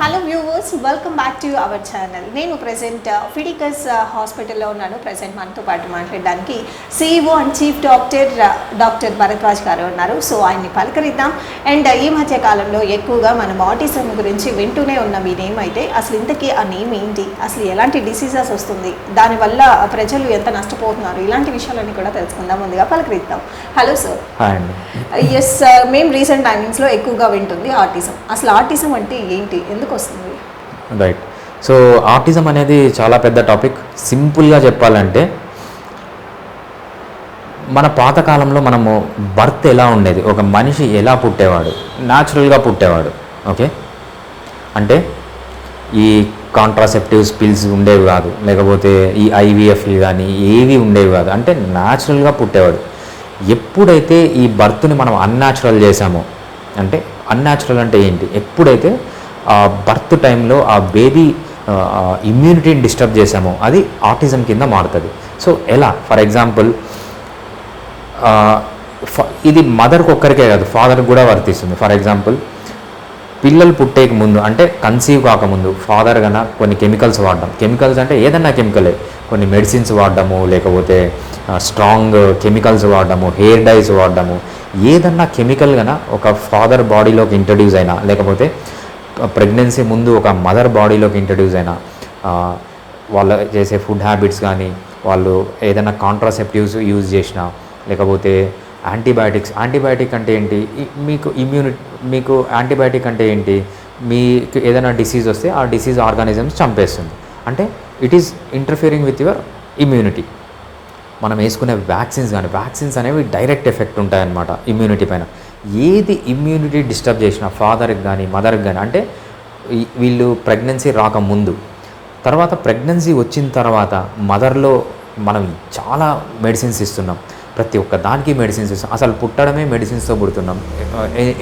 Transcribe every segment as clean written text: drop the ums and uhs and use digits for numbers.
Hello viewers, welcome back to our channel. నేను present Fidicus హాస్పిటల్లో ఉన్నాను. ప్రెసెంట్ మనతో పాటు మాట్లాడడానికి CEO and chief doctor Bharadwaj గారు ఉన్నారు. సో ఆయన్ని పలకరిద్దాం. అండ్ ఈ మధ్య కాలంలో ఎక్కువగా మనం ఆటిజం గురించి వింటూనే ఉన్నాం. ఈ నేమ్ అయితే అసలు ఇంతకీ ఆ నేమ్ ఏంటి, అసలు ఎలాంటి డిసీజెస్ వస్తుంది, దానివల్ల ప్రజలు ఎంత నష్టపోతున్నారు, ఇలాంటి విషయాలన్నీ కూడా తెలుసుకుందాం. ముందుగా పలకరిద్దాం. Hello sir. ఎస్, మేము రీసెంట్ టైమింగ్స్లో ఎక్కువగా వింటుంది ఆటిజం. అసలు ఆటిజం అంటే ఏంటి, ఎందుకు వస్తుంది? రైట్. సో ఆటిజం అనేది చాలా పెద్ద టాపిక్. సింపుల్గా చెప్పాలంటే మన పాతకాలంలో మనము బర్త్ ఎలా ఉండేది, ఒక మనిషి ఎలా పుట్టేవాడు, న్యాచురల్గా పుట్టేవాడు. ఓకే, అంటే ఈ కాంట్రాసెప్టివ్స్ పిల్స్ ఉండేవి కాదు, లేకపోతే ఈ IVF కానీ ఏవి ఉండేవి కాదు. అంటే న్యాచురల్గా పుట్టేవాడు. ఎప్పుడైతే ఈ బర్త్ని మనం అన్యాచురల్ చేసామో, అంటే అన్యాచురల్ అంటే ఏంటి, ఎప్పుడైతే ఆ బర్త్ టైంలో ఆ బేబీ ఇమ్యూనిటీని డిస్టర్బ్ చేసామో అది ఆటిజం కింద మారుతుంది. సో ఎలా, ఫర్ ఎగ్జాంపుల్ ఇది మదర్కి ఒక్కరికే కాదు, ఫాదర్కి కూడా వర్తిస్తుంది. ఫర్ ఎగ్జాంపుల్ పిల్లలు పుట్టేకి ముందు, అంటే కన్సీవ్ కాకముందు ఫాదర్ కన్నా కొన్ని కెమికల్స్ వాడడం. కెమికల్స్ అంటే ఏదన్నా కెమికలే, కొన్ని మెడిసిన్స్ వాడడము, లేకపోతే స్ట్రాంగ్ కెమికల్స్ వాడడము, హెయిర్ డైస్ వాడడము, ఏదన్నా కెమికల్ కన్నా ఒక ఫాదర్ బాడీలోకి ఇంట్రడ్యూస్ అయినా, లేకపోతే ప్రెగ్నెన్సీ ముందు ఒక మదర్ బాడీలోకి ఇంట్రడ్యూస్ అయినా, వాళ్ళ చేసే ఫుడ్ హ్యాబిట్స్ కానీ, వాళ్ళు ఏదైనా కాంట్రాసెప్టివ్స్ యూజ్ చేసినా, లేకపోతే యాంటీబయాటిక్ అంటే ఏంటి, మీకు యాంటీబయాటిక్ అంటే ఏంటి, మీకు ఏదైనా డిసీజ్ వస్తే ఆ డిసీజ్ ఆర్గానిజమ్స్ చంపేస్తుంది. అంటే it is interfering with your immunity. మనం వేసుకునే వ్యాక్సిన్స్ అనేవి డైరెక్ట్ ఎఫెక్ట్ ఉంటాయన్నమాట ఇమ్యూనిటీ పైన. ఏది ఇమ్యూనిటీ డిస్టర్బ్ చేసినా ఫాదర్కి కానీ మదర్కి కానీ, అంటే వీళ్ళు ప్రెగ్నెన్సీ రాకముందు, తర్వాత ప్రెగ్నెన్సీ వచ్చిన తర్వాత మదర్లో మనం చాలా మెడిసిన్స్ ఇస్తున్నాం, ప్రతి ఒక్క దానికి మెడిసిన్స్ ఇస్తాం. అసలు పుట్టడమే మెడిసిన్స్తో పుడుతున్నాం.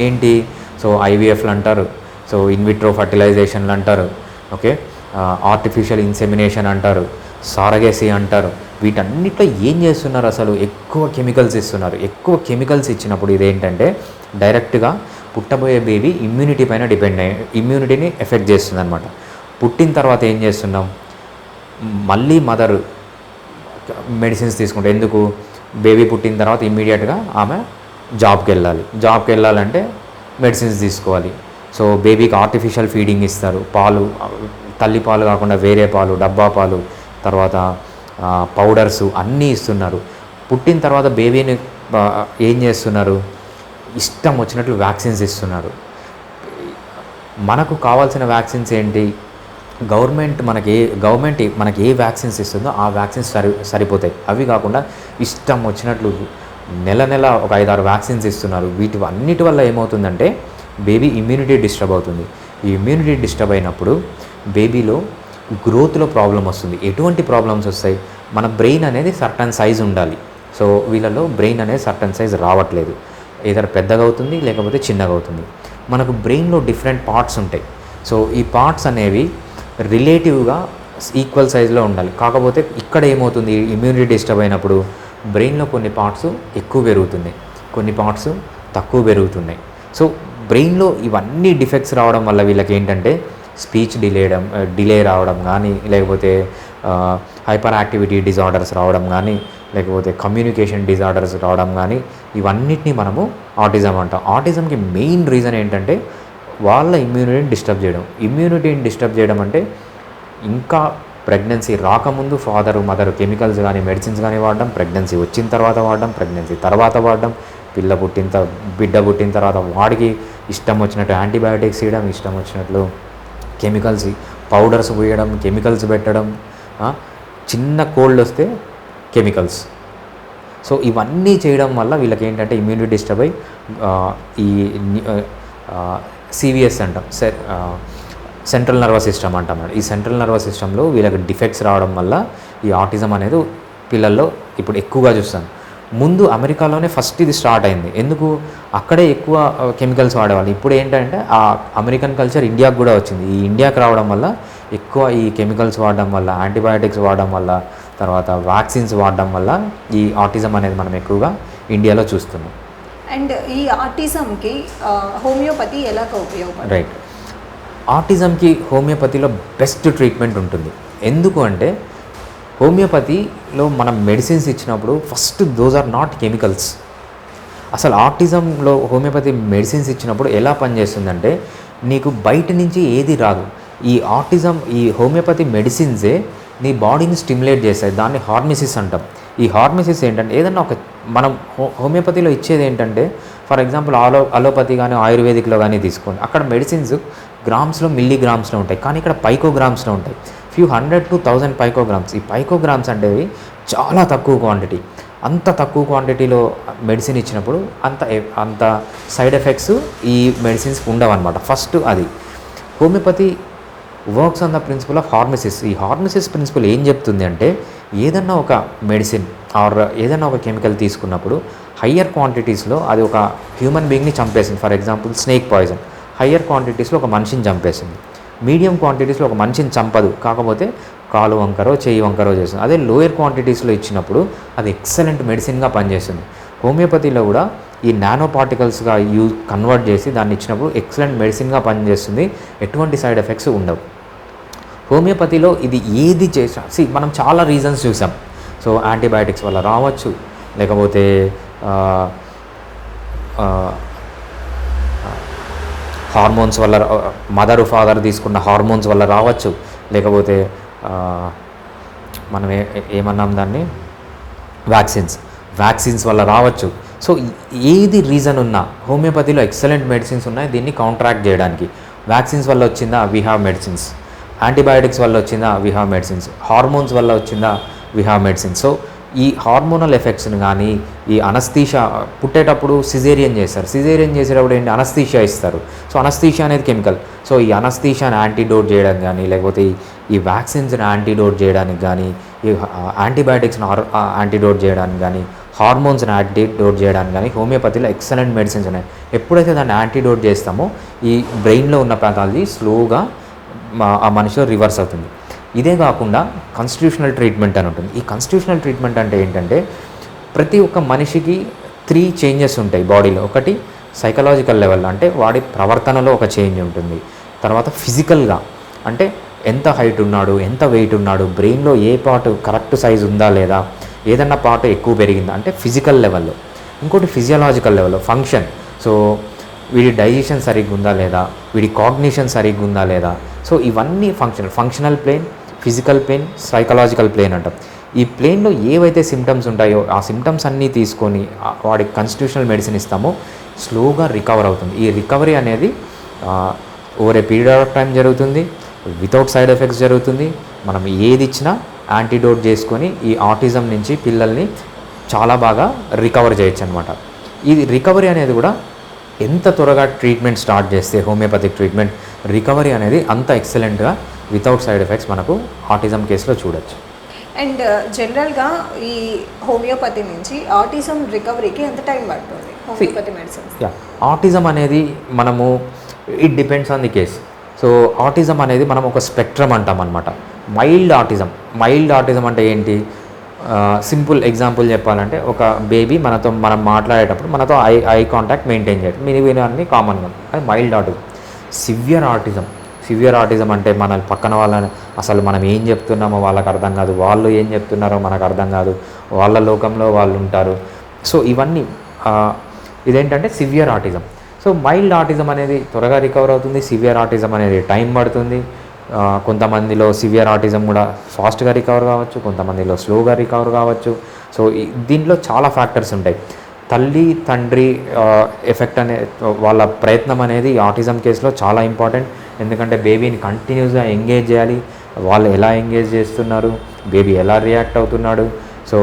ఏంటి, సో IVFలు అంటారు, సో ఇన్విట్రో ఫర్టిలైజేషన్లు అంటారు, ఓకే, ఆర్టిఫిషియల్ ఇన్సెమినేషన్ అంటారు, సారగేసీ అంటారు. వీటన్నిటిలో ఏం చేస్తున్నారు, అసలు ఎక్కువ కెమికల్స్ ఇస్తున్నారు. ఎక్కువ కెమికల్స్ ఇచ్చినప్పుడు ఇదేంటంటే డైరెక్ట్గా పుట్టబోయే బేబీ ఇమ్యూనిటీ పైన డిపెండ్ అయ్యి ఇమ్యూనిటీని ఎఫెక్ట్ చేస్తుంది అనమాట. పుట్టిన తర్వాత ఏం చేస్తున్నాం, మళ్ళీ మదర్ మెడిసిన్స్ తీసుకుంటే, ఎందుకు, బేబీ పుట్టిన తర్వాత ఇమ్మీడియట్గా ఆమె జాబ్కి వెళ్ళాలంటే మెడిసిన్స్ తీసుకోవాలి. సో బేబీకి ఆర్టిఫిషియల్ ఫీడింగ్ ఇస్తారు, పాలు, తల్లి పాలు కాకుండా వేరే పాలు, డబ్బా పాలు, తర్వాత పౌడర్స్ అన్నీ ఇస్తున్నారు. పుట్టిన తర్వాత బేబీని ఏం చేస్తున్నారు, ఇష్టం వచ్చినట్లు వ్యాక్సిన్స్ ఇస్తున్నారు. మనకు కావాల్సిన వ్యాక్సిన్స్ ఏంటి, గవర్నమెంట్ మనకి ఏ వ్యాక్సిన్స్ ఇస్తుందో ఆ వ్యాక్సిన్స్ సరిపోతాయి. అవి కాకుండా ఇష్టం వచ్చినట్లు నెల ఒక 5-6 వ్యాక్సిన్స్ ఇస్తున్నారు. వీటి అన్నిటి వల్ల ఏమవుతుందంటే బేబీ ఇమ్యూనిటీ డిస్టర్బ్ అవుతుంది. ఈ ఇమ్యూనిటీ డిస్టర్బ్ అయినప్పుడు బేబీలో గ్రోత్లో ప్రాబ్లం వస్తుంది. ఎటువంటి ప్రాబ్లమ్స్ వస్తాయి, మన బ్రెయిన్ అనేది సర్టన్ సైజ్ ఉండాలి. సో వీళ్ళలో బ్రెయిన్ అనేది సర్టన్ సైజ్ రావట్లేదు. ఏదైనా పెద్దగా అవుతుంది, లేకపోతే చిన్నగా అవుతుంది. మనకు బ్రెయిన్లో డిఫరెంట్ పార్ట్స్ ఉంటాయి. సో ఈ పార్ట్స్ అనేవి రిలేటివ్గా ఈక్వల్ సైజులో ఉండాలి. కాకపోతే ఇక్కడ ఏమవుతుంది, ఇమ్యూనిటీ డిస్టర్బ్ అయినప్పుడు బ్రెయిన్లో కొన్ని పార్ట్స్ ఎక్కువ పెరుగుతున్నాయి, కొన్ని పార్ట్స్ తక్కువ పెరుగుతున్నాయి. సో బ్రెయిన్లో ఇవన్నీ డిఫెక్ట్స్ రావడం వల్ల వీళ్ళకి ఏంటంటే స్పీచ్ డిలే రావడం కానీ, లేకపోతే హైపర్ యాక్టివిటీ డిజార్డర్స్ రావడం కానీ, లేకపోతే కమ్యూనికేషన్ డిజార్డర్స్ రావడం కానీ, ఇవన్నిటిని మనము ఆటిజం అంటాం. ఆటిజంకి మెయిన్ రీజన్ ఏంటంటే వాళ్ళ ఇమ్యూనిటీని డిస్టర్బ్ చేయడం అంటే ఇంకా ప్రెగ్నెన్సీ రాకముందు ఫాదరు మదర్ కెమికల్స్ కానీ మెడిసిన్స్ కానీ వాడడం, ప్రెగ్నెన్సీ వచ్చిన తర్వాత వాడడం, ప్రెగ్నెన్సీ తర్వాత వాడడం, బిడ్డ పుట్టిన తర్వాత వాడికి ఇష్టం వచ్చినట్టు యాంటీబయాటిక్స్ ఇవ్వడం, ఇష్టం వచ్చినట్లు కెమికల్స్ పౌడర్స్ పోయడం, కెమికల్స్ పెట్టడం, చిన్న కోల్డ్ వస్తే కెమికల్స్. సో ఇవన్నీ చేయడం వల్ల వీళ్ళకి ఏంటంటే ఇమ్యూనిటీ డిస్టర్బ్ అయ్యి ఈ CVS అంటాం, సెంట్రల్ నర్వస్ సిస్టమ్ అంటాం. ఈ సెంట్రల్ నర్వస్ సిస్టంలో వీళ్ళకి డిఫెక్ట్స్ రావడం వల్ల ఈ ఆటిజం అనేది పిల్లల్లో ఇప్పుడు ఎక్కువగా చూస్తాం. ముందు అమెరికాలోనే ఫస్ట్ ఇది స్టార్ట్ అయింది. ఎందుకు, అక్కడే ఎక్కువ కెమికల్స్ వాడేవాళ్ళు. ఇప్పుడు ఏంటంటే ఆ అమెరికన్ కల్చర్ ఇండియాకు కూడా వచ్చింది. ఈ ఇండియాకి రావడం వల్ల ఎక్కువ ఈ కెమికల్స్ వాడడం వల్ల, యాంటీబయాటిక్స్ వాడడం వల్ల, తర్వాత వ్యాక్సిన్స్ వాడడం వల్ల ఈ ఆటిజం అనేది మనం ఎక్కువగా ఇండియాలో చూస్తున్నాం. అండ్ ఈ ఆటిజంకి హోమియోపతి ఎలా ఉపయోగపడుతుంది? రైట్. ఆటిజంకి హోమియోపతిలో బెస్ట్ ట్రీట్మెంట్ ఉంటుంది. ఎందుకు అంటే హోమియోపతిలో మనం మెడిసిన్స్ ఇచ్చినప్పుడు first those are not chemicals. అసలు ఆటిజంలో హోమియోపతి మెడిసిన్స్ ఇచ్చినప్పుడు ఎలా పనిచేస్తుందంటే నీకు బయట నుంచి ఏది రాదు. ఈ హోమియోపతి మెడిసిన్సే నీ బాడీని స్టిమ్యులేట్ చేస్తాయి. దాన్ని హార్మోసిస్ అంటాం. ఈ హార్మోసిస్ ఏంటంటే ఏదన్నా ఒక మనం హోమియోపతిలో ఇచ్చేది ఏంటంటే ఫర్ ఎగ్జాంపుల్ అలోపతి కానీ ఆయుర్వేదిక్లో కానీ తీసుకోండి, అక్కడ మెడిసిన్స్ గ్రామ్స్లో మిల్లీగ్రామ్స్లో ఉంటాయి, కానీ ఇక్కడ పైకోగ్రామ్స్లో ఉంటాయి. Few 100 to 1000 పైకోగ్రామ్స్. ఈ పైకోగ్రామ్స్ అంటే చాలా తక్కువ క్వాంటిటీ. అంత తక్కువ క్వాంటిటీలో మెడిసిన్ ఇచ్చినప్పుడు అంత సైడ్ ఎఫెక్ట్స్ ఈ మెడిసిన్స్ ఉండవన్నమాట. ఫస్ట్ అది homeopathy works on the principle of hormesis. ఈ హార్మోసిస్ ప్రిన్సిపల్ ఏం చెప్తుంది అంటే ఏదన్నా ఒక మెడిసిన్ ఆర్ ఏదన్నా ఒక కెమికల్ తీసుకున్నప్పుడు హయ్యర్ క్వాంటిటీస్లో అది ఒక హ్యూమన్ బీయింగ్ని చంపేసింది. For example snake poison higher క్వాంటిటీస్లో ఒక మనిషిని చంపేసింది. మీడియం క్వాంటిటీస్లో ఒక మనిషిని చంపదు, కాకపోతే కాలు వంకరో చెయ్యి వంకరో చేస్తుంది. అదే లోయర్ క్వాంటిటీస్లో ఇచ్చినప్పుడు అది ఎక్సలెంట్ మెడిసిన్గా పనిచేస్తుంది. హోమియోపతిలో కూడా ఈ నానో పార్టికల్స్గా కన్వర్ట్ చేసి దాన్ని ఇచ్చినప్పుడు ఎక్సలెంట్ మెడిసిన్గా పనిచేస్తుంది. ఎటువంటి సైడ్ ఎఫెక్ట్స్ ఉండవు. హోమియోపతిలో ఇది ఏది చేసా మనం చాలా రీజన్స్ చూసాం. సో యాంటీబయాటిక్స్ వల్ల రావచ్చు, లేకపోతే హార్మోన్స్ వల్ల మదర్ ఫాదర్ తీసుకున్న హార్మోన్స్ వల్ల రావచ్చు, లేకపోతే మనం ఏమన్నాం దాన్ని వ్యాక్సిన్స్ వల్ల రావచ్చు. సో ఏది రీజన్ ఉన్నా హోమియోపతిలో ఎక్సలెంట్ మెడిసిన్స్ ఉన్నాయి దీన్ని కౌంట్రాక్ట్ చేయడానికి. వ్యాక్సిన్స్ వల్ల వచ్చిందా, వీ హ్యావ్ మెడిసిన్స్. యాంటీబయాటిక్స్ వల్ల వచ్చిందా, వీ హ్యావ్ మెడిసిన్స్. హార్మోన్స్ వల్ల వచ్చిందా, వీ హ్యావ్ మెడిసిన్స్. సో ఈ హార్మోనల్ ఎఫెక్ట్స్ని కానీ ఈ అనస్థీషియా పుట్టేటప్పుడు సిజేరియన్ చేస్తారు. సిజేరియన్ చేసేటప్పుడు ఏంటి అనస్థీషియా ఇస్తారు. సో అనస్థీషియా అనేది కెమికల్. సో ఈ అనస్థీషియాని యాంటీడోట్ చేయడానికి కానీ, లేకపోతే ఈ వ్యాక్సిన్స్ని యాంటీడోట్ చేయడానికి కానీ, ఈ యాంటీబయాటిక్స్ని యాంటీడోట్ చేయడానికి కానీ, హార్మోన్స్ని యాంటీడోట్ చేయడానికి కానీ హోమియోపతిలో ఎక్సలెంట్ మెడిసిన్స్ ఉన్నాయి. ఎప్పుడైతే దాన్ని యాంటీడోట్ చేస్తామో ఈ బ్రెయిన్లో ఉన్న ప్యాథాలజీ స్లోగా ఆ మనిషిలో రివర్స్ అవుతుంది. ఇదే కాకుండా కాన్స్టిట్యూషనల్ ట్రీట్మెంట్ అని ఉంటుంది. ఈ కాన్స్టిట్యూషనల్ ట్రీట్మెంట్ అంటే ఏంటంటే ప్రతి ఒక్క మనిషికి 3 చేంజెస్ ఉంటాయి బాడీలో. ఒకటి సైకలాజికల్ లెవెల్, అంటే వాడి ప్రవర్తనలో ఒక చేంజ్ ఉంటుంది. తర్వాత ఫిజికల్గా అంటే ఎంత హైట్ ఉన్నాడు, ఎంత వెయిట్ ఉన్నాడు, బ్రెయిన్లో ఏ పార్ట్ కరెక్ట్ సైజ్ ఉందా లేదా, ఏదన్నా పార్ట్ ఎక్కువ పెరిగిందా అంటే ఫిజికల్ లెవెల్లో. ఇంకోటి ఫిజియలాజికల్ లెవెల్లో ఫంక్షన్. సో వీడి డైజెషన్ సరిగ్గా ఉందా లేదా, వీడి కాగ్నిషన్ సరిగ్గా ఉందా లేదా. సో ఇవన్నీ functional plane, physical plane, psychological plane అంటాం. ఈ ప్లేన్లో ఏవైతే సిమ్టమ్స్ ఉంటాయో ఆ సిమ్టమ్స్ అన్నీ తీసుకొని వాడికి కాన్స్టిట్యూషనల్ మెడిసిన్ ఇస్తామో స్లోగా రికవర్ అవుతుంది. ఈ రికవరీ అనేది over a period of time జరుగుతుంది, వితౌట్ సైడ్ ఎఫెక్ట్స్ జరుగుతుంది. మనం ఏది ఇచ్చినా యాంటీడోట్ చేసుకొని ఈ ఆటిజం నుంచి పిల్లల్ని చాలా బాగా రికవర్ చేయొచ్చు అనమాట. ఈ రికవరీ అనేది కూడా ఎంత త్వరగా ట్రీట్మెంట్ స్టార్ట్ చేస్తే హోమియోపతిక్ ట్రీట్మెంట్ రికవరీ అనేది అంత ఎక్సలెంట్గా వితౌట్ సైడ్ ఎఫెక్ట్స్ మనకు ఆటిజం కేసులో చూడొచ్చు. అండ్ జనరల్గా ఈ హోమియోపతి నుంచి ఆటిజం రికవరీకి ఎంత టైం పడుతుంది హోమియోపతి మెడిసిన్స్? ఆటిజం అనేది మనము it depends on the case. So autism అనేది మనం ఒక స్పెక్ట్రమ్ అంటాం అనమాట. మైల్డ్ ఆటిజం అంటే ఏంటి? సింపుల్ ఎగ్జాంపుల్ చెప్పాలంటే ఒక బేబీ మనం మాట్లాడేటప్పుడు మనతో ఐ కాంటాక్ట్ మెయింటైన్ చేయడం, వినవన్నీ కామన్గా, అది మైల్డ్ ఆటిజం. సివియర్ ఆటిజం అంటే మన పక్కన వాళ్ళని అసలు మనం ఏం చెప్తున్నామో వాళ్ళకి అర్థం కాదు, వాళ్ళు ఏం చెప్తున్నారో మనకు అర్థం కాదు, వాళ్ళ లోకంలో వాళ్ళు ఉంటారు. సో ఇవన్నీ ఇదేంటంటే severe autism. So mild autism అనేది త్వరగా రికవర్ అవుతుంది, సివియర్ ఆటిజం అనేది టైం పడుతుంది. కొంతమందిలో సివియర్ ఆటిజం కూడా ఫాస్ట్గా రికవర్ కావచ్చు, కొంతమందిలో స్లోగా రికవర్ కావచ్చు. సో దీంట్లో చాలా ఫ్యాక్టర్స్ ఉంటాయి. తల్లి తండ్రి ఎఫెక్ట్ అనే వాళ్ళ ప్రయత్నం అనేది ఆటిజం కేసులో చాలా ఇంపార్టెంట్. ఎందుకంటే బేబీని కంటిన్యూస్గా ఎంగేజ్ చేయాలి. వాళ్ళు ఎలా ఎంగేజ్ చేస్తున్నారు, బేబీ ఎలా రియాక్ట్ అవుతున్నాడు, సో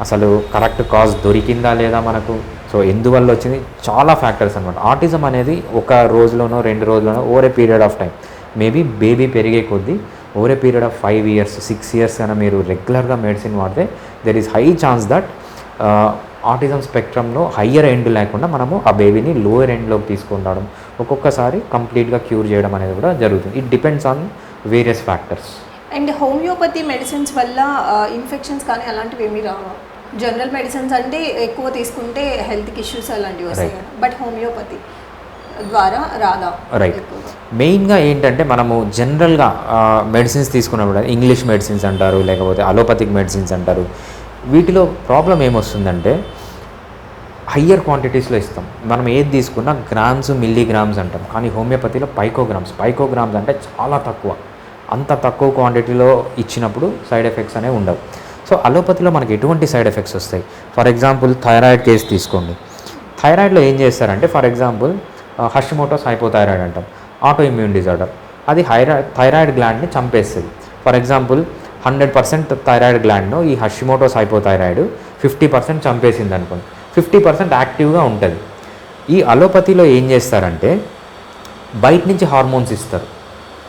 అసలు కరెక్ట్ కాజ్ దొరికిందా లేదా మనకు, సో ఎందువల్ల వచ్చింది, చాలా ఫ్యాక్టర్స్ అనమాట. ఆటిజం అనేది ఒక రోజులోనో 2 రోజులోనో over a period of time, maybe baby పెరిగే కొద్దీ over a period of 5 years 6 years కన్నా మీరు రెగ్యులర్గా మెడిసిన్ వాడితే there is high chance that autism స్పెక్ట్రమ్లో హయ్యర్ ఎండ్ లేకుండా మనము ఆ బేబీని లోయర్ ఎండ్లోకి తీసుకొని రావడం, ఒక్కొక్కసారి కంప్లీట్గా క్యూర్ చేయడం అనేది కూడా జరుగుతుంది. It depends on various factors. And homeopathy medicines వల్ల ఇన్ఫెక్షన్స్ కానీ అలాంటివి ఏమీ రావు. జనరల్ మెడిసిన్స్ అంటే ఎక్కువ తీసుకుంటే హెల్త్కి ఇష్యూస్ అలాంటివి వస్తాయి, బట్ హోమియోపతి ద్వారా రాదా? రైట్. మెయిన్గా ఏంటంటే మనము జనరల్గా మెడిసిన్స్ తీసుకున్నప్పుడు ఇంగ్లీష్ మెడిసిన్స్ అంటారు, లేకపోతే అలోపతిక్ మెడిసిన్స్ అంటారు. వీటిలో ప్రాబ్లం ఏమొస్తుందంటే హయ్యర్ క్వాంటిటీస్లో ఇస్తాం. మనం ఏది తీసుకున్నా గ్రామ్స్ మిల్లీగ్రామ్స్ అంటాం, కానీ హోమియోపతిలో పైకోగ్రామ్స్ అంటే చాలా తక్కువ. అంత తక్కువ క్వాంటిటీలో ఇచ్చినప్పుడు సైడ్ ఎఫెక్ట్స్ అనేవి ఉండవు. సో అలోపతిలో మనకి ఎటువంటి సైడ్ ఎఫెక్ట్స్ వస్తాయి? ఫర్ ఎగ్జాంపుల్ థైరాయిడ్ కేసు తీసుకోండి. థైరాయిడ్లో ఏం చేస్తారంటే, ఫర్ ఎగ్జాంపుల్ హషిమోటోస్ హైపోథైరాయిడ్ అంటాం, ఆటో ఇమ్యూన్ డిజార్డర్. అది థైరాయిడ్ గ్లాండ్ని చంపేస్తుంది. ఫర్ ఎగ్జాంపుల్ 100% థైరాయిడ్ గ్లాండ్ను ఈ హషిమోటోస్ హైపోథైరాయిడ్ 50% చంపేసింది అనుకోండి, 50% యాక్టివ్గా ఉంటుంది. ఈ అలోపతిలో ఏం చేస్తారంటే బయట నుంచి హార్మోన్స్ ఇస్తారు.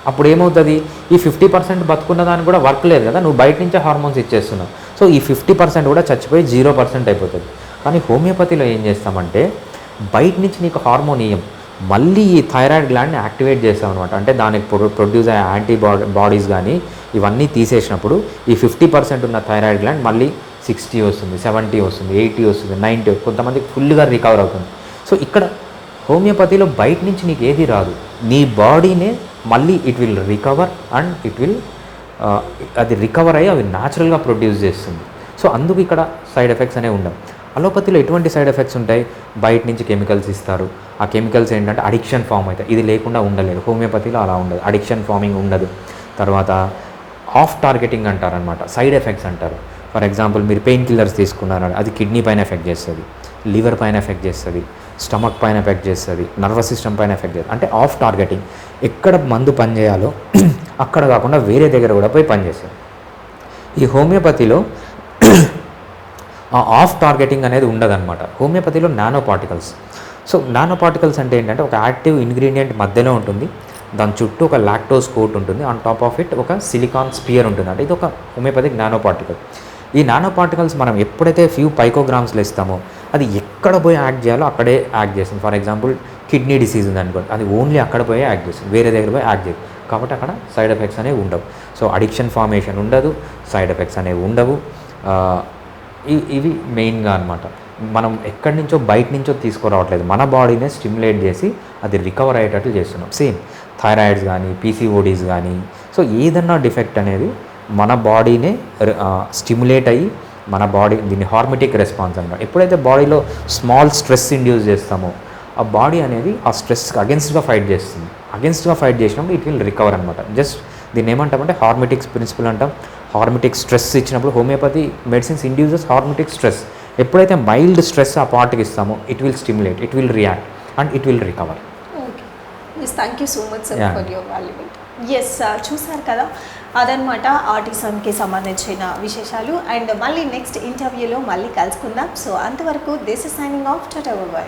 అప్పుడు ఏమవుతుంది, ఈ 50% బతుకున్న దానికి కూడా వర్క్ లేదు కదా, నువ్వు బయట నుంచే హార్మోన్స్ ఇచ్చేస్తున్నావు. సో ఈ 50% కూడా చచ్చిపోయి 0% అయిపోతుంది. కానీ హోమియోపతిలో ఏం చేస్తామంటే బయట నుంచి నీకు హార్మోన్ ఇయ్యం, మళ్ళీ ఈ థైరాయిడ్ గ్లాండ్ని యాక్టివేట్ చేస్తాం అనమాట. అంటే దానికి ప్రొడ్యూస్ అయ్యే యాంటీబాడీస్ కానీ ఇవన్నీ తీసేసినప్పుడు ఈ 50% ఉన్న థైరాయిడ్ గ్లాండ్ మళ్ళీ 60 వస్తుంది, 70 వస్తుంది, 80 వస్తుంది, 90, కొంతమందికి ఫుల్గా రికవర్ అవుతుంది. సో ఇక్కడ హోమియోపతిలో బయట నుంచి నీకు ఏది రాదు, నీ బాడీనే మళ్ళీ it will recover and it will అది రికవర్ అయ్యి అవి న్యాచురల్గా ప్రొడ్యూస్ చేస్తుంది. సో అందుకు ఇక్కడ సైడ్ ఎఫెక్ట్స్ అనేవి ఉండవు. అలోపతిలో ఎటువంటి సైడ్ ఎఫెక్ట్స్ ఉంటాయి? బయట నుంచి కెమికల్స్ ఇస్తారు, ఆ కెమికల్స్ ఏంటంటే అడిక్షన్ ఫామ్ అవుతాయి. ఇది లేకుండా ఉండలేదు. హోమియోపతిలో అలా ఉండదు, అడిక్షన్ ఫార్మింగ్ ఉండదు. తర్వాత ఆఫ్ టార్గెటింగ్ అంటారనమాట, సైడ్ ఎఫెక్ట్స్ అంటారు. ఫర్ ఎగ్జాంపుల్ మీరు పెయిన్ కిల్లర్స్ తీసుకున్నారు, అది కిడ్నీ పైన ఎఫెక్ట్ చేస్తుంది, లివర్ పైన ఎఫెక్ట్ చేస్తుంది, స్టమక్ పైన ఎఫెక్ట్ చేస్తుంది, నర్వస్ సిస్టమ్ పైన ఎఫెక్ట్ చేస్తుంది. అంటే ఆఫ్ టార్గెటింగ్, ఎక్కడ మందు పనిచేయాలో అక్కడ కాకుండా వేరే దగ్గర కూడా పోయి పనిచేస్తుంది. ఈ హోమియోపతిలో ఆఫ్ టార్గెటింగ్ అనేది ఉండదన్నమాట. హోమియోపతిలో nano particles. So nano particles అంటే ఏంటంటే ఒక యాక్టివ్ ఇంగ్రీడియంట్ మధ్యలో ఉంటుంది, దాని చుట్టూ ఒక లాక్టోస్ కోట్ ఉంటుంది, ఆన్ టాప్ ఆఫ్ ఇట్ ఒక సిలికాన్ స్పియర్ ఉంటుంది. అంటే ఇది ఒక హోమియోపతిక్ నానో పార్టికల్. ఈ నానో పార్టికల్స్ మనం ఎప్పుడైతే ఫ్యూ పైకోగ్రామ్స్లో ఇస్తామో అది ఎక్కడ పోయి యాక్ట్ చేయాలో అక్కడే యాక్ట్ చేస్తుంది. ఫర్ ఎగ్జాంపుల్ కిడ్నీ డిసీజ్ ఉంది అనుకోండి, అది ఓన్లీ అక్కడ పోయి యాక్ట్ చేస్తుంది, వేరే దగ్గర పోయి యాక్ట్ చేయదు. కాబట్టి అక్కడ సైడ్ ఎఫెక్ట్స్ అనేవి ఉండవు. సో అడిక్షన్ ఫార్మేషన్ ఉండదు, సైడ్ ఎఫెక్ట్స్ అనేవి ఉండవు. ఇవి మెయిన్గా అనమాట. మనం ఎక్కడి నుంచో బయట నుంచో తీసుకురావట్లేదు, మన బాడీనే స్టిమ్యులేట్ చేసి అది రికవర్ అయ్యేటట్లు చేస్తున్నాం. సేమ్ థైరాయిడ్స్ కానీ పీసీఓడీస్ కానీ, సో ఏదన్నా డిఫెక్ట్ అనేది మన బాడీనే స్టిమ్యులేట్ అయ్యి మన బాడీ, దీన్ని హార్మోటిక్ రెస్పాన్స్ అంటాం. ఎప్పుడైతే బాడీలో స్మాల్ స్ట్రెస్ ఇండ్యూస్ చేస్తామో ఆ బాడీ అనేది ఆ స్ట్రెస్కి అగెన్స్ట్గా ఫైట్ చేస్తుంది. అగెన్స్ట్గా ఫైట్ చేసినప్పుడు ఇట్ విల్ రికవర్ అనమాట. జస్ట్ దీన్ని ఏమంటామంటే హార్మోటిక్స్ ప్రిన్సిపల్ అంటాం. హార్మోటిక్ స్ట్రెస్ ఇచ్చినప్పుడు homeopathy medicines induces hormetic stress. ఎప్పుడైతే మైల్డ్ స్ట్రెస్ ఆ పార్ట్కి ఇస్తామో it will stimulate, it will react and it will recover. Okay, thank you so much sir for your valuable. Yes, చూసారు కదా, అదనమాట ఆటిజంకి సంబంధించిన విశేషాలు. అండ్ మళ్ళీ నెక్స్ట్ ఇంటర్వ్యూలో మళ్ళీ కలుసుకుందాం. సో అంతవరకు this is signing off, tata bye by.